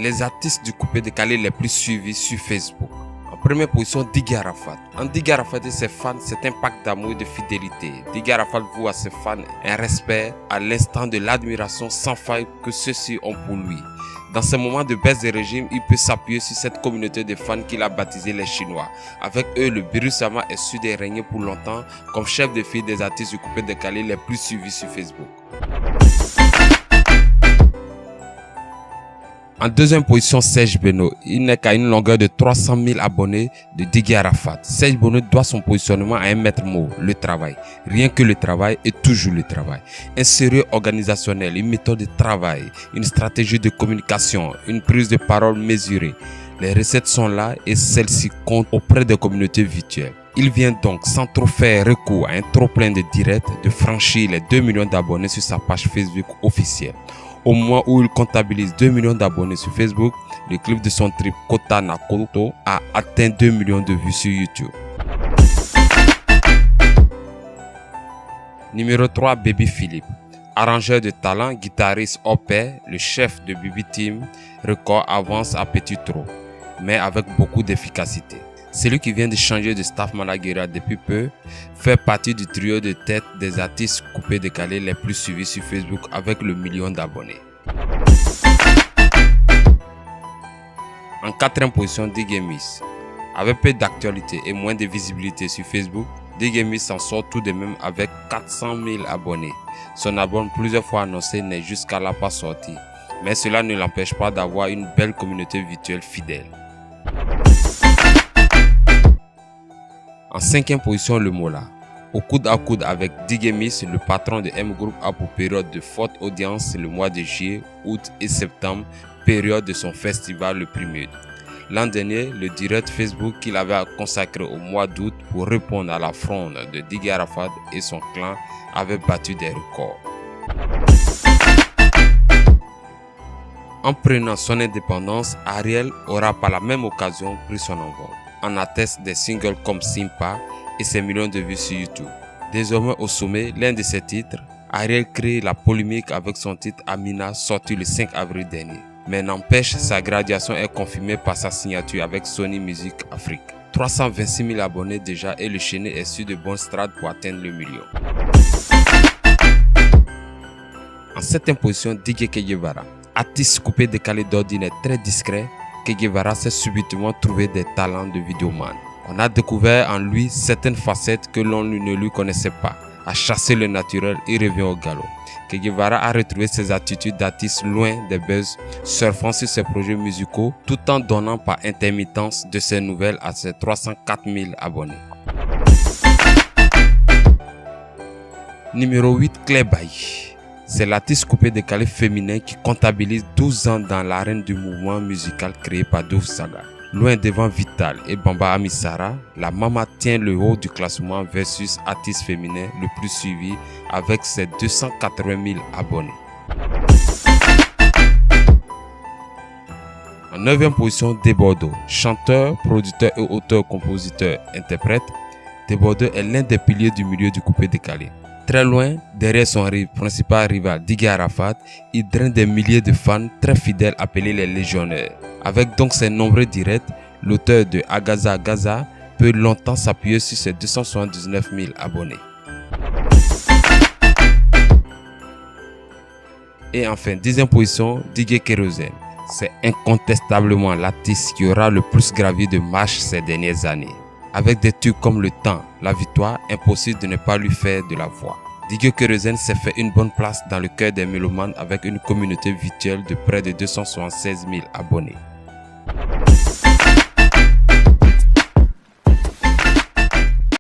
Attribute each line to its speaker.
Speaker 1: Les artistes du coupé décalé les plus suivis sur Facebook. En première position, Diggy Arafat. En Diggy Arafat et ses fans, c'est un pacte d'amour et de fidélité. Diggy Arafat voue à ses fans un respect à l'instant de l'admiration sans faille que ceux-ci ont pour lui. Dans ces moments de baisse de régime, il peut s'appuyer sur cette communauté de fans qu'il a baptisé les Chinois. Avec eux, le Birusama est sûr de régner pour longtemps comme chef de file des artistes du coupé décalé les plus suivis sur Facebook. En deuxième position, Serge Beno. Il n'est qu'à une longueur de 300 000 abonnés de Diggy Arafat. Serge Beno doit son positionnement à un maître mot, le travail. Rien que le travail et toujours le travail. Un sérieux organisationnel, une méthode de travail, une stratégie de communication, une prise de parole mesurée. Les recettes sont là et celles-ci comptent auprès des communautés virtuelles. Il vient donc, sans trop faire recours à un trop-plein de directs, de franchir les 2 millions d'abonnés sur sa page Facebook officielle. Au moment où il comptabilise 2 millions d'abonnés sur Facebook, le clip de son trip Kota Nakoto a atteint 2 millions de vues sur YouTube. Numéro 3, Baby Philippe. Arrangeur de talent, guitariste hors pair, le chef de BB Team Record avance à petit trot, mais avec beaucoup d'efficacité. Celui qui vient de changer de staff managérial depuis peu fait partie du trio de tête des artistes coupés décalés les plus suivis sur Facebook avec le million d'abonnés. En quatrième position, Diggy Miss. Avec peu d'actualité et moins de visibilité sur Facebook, Diggy Miss s'en sort tout de même avec 400 000 abonnés. Son album plusieurs fois annoncé n'est jusqu'à là pas sorti, mais cela ne l'empêche pas d'avoir une belle communauté virtuelle fidèle. En cinquième position, le Mola. Au coude à coude avec Diggy Miss, le patron de M Group a pour période de forte audience le mois de juillet, août et septembre, période de son festival le premier. L'an dernier, le direct Facebook qu'il avait consacré au mois d'août pour répondre à la fronde de Diggy Arafat et son clan avait battu des records. En prenant son indépendance, Ariel aura par la même occasion pris son envol. En atteste des singles comme Simpa et ses millions de vues sur YouTube. Désormais au sommet, l'un de ses titres, Ariel crée la polémique avec son titre Amina sorti le 5 avril dernier. Mais n'empêche, sa graduation est confirmée par sa signature avec Sony Music Afrique. 326 000 abonnés déjà et le chéné est sur de bonnes strades pour atteindre le million. En septième position, Diggy Guevara. Artiste coupé décalé d'ordinaire très discret, Guevara s'est subitement trouvé des talents de vidéoman. On a découvert en lui certaines facettes que l'on ne lui connaissait pas. À chasser le naturel, il revient au galop. Guevara a retrouvé ses attitudes d'artiste loin des buzz, surfant sur ses projets musicaux tout en donnant par intermittence de ses nouvelles à ses 304 000 abonnés. Numéro 8, Claire Bailly. C'est l'artiste coupé décalé féminin qui comptabilise 12 ans dans l'arène du mouvement musical créé par Dove Saga. Loin devant Vital et Bamba Amisara, la Mama tient le haut du classement versus artiste féminin le plus suivi avec ses 280 000 abonnés. En 9e position, Debordo. Chanteur, producteur et auteur-compositeur-interprète, Debordo est l'un des piliers du milieu du coupé décalé. Très loin, derrière son principal rival Diggy Arafat, il draine des milliers de fans très fidèles appelés les légionnaires. Avec donc ses nombreux directs, l'auteur de Agaza Gaza peut longtemps s'appuyer sur ses 279 000 abonnés. Et enfin, 10e position, Diggy Kérosène. C'est incontestablement l'artiste qui aura le plus gravi de marche ces dernières années. Avec des tubes comme Le Temps, La Victoire, impossible de ne pas lui faire de la voix. Diggy Kérosène s'est fait une bonne place dans le cœur des mélomanes avec une communauté virtuelle de près de 276 000 abonnés.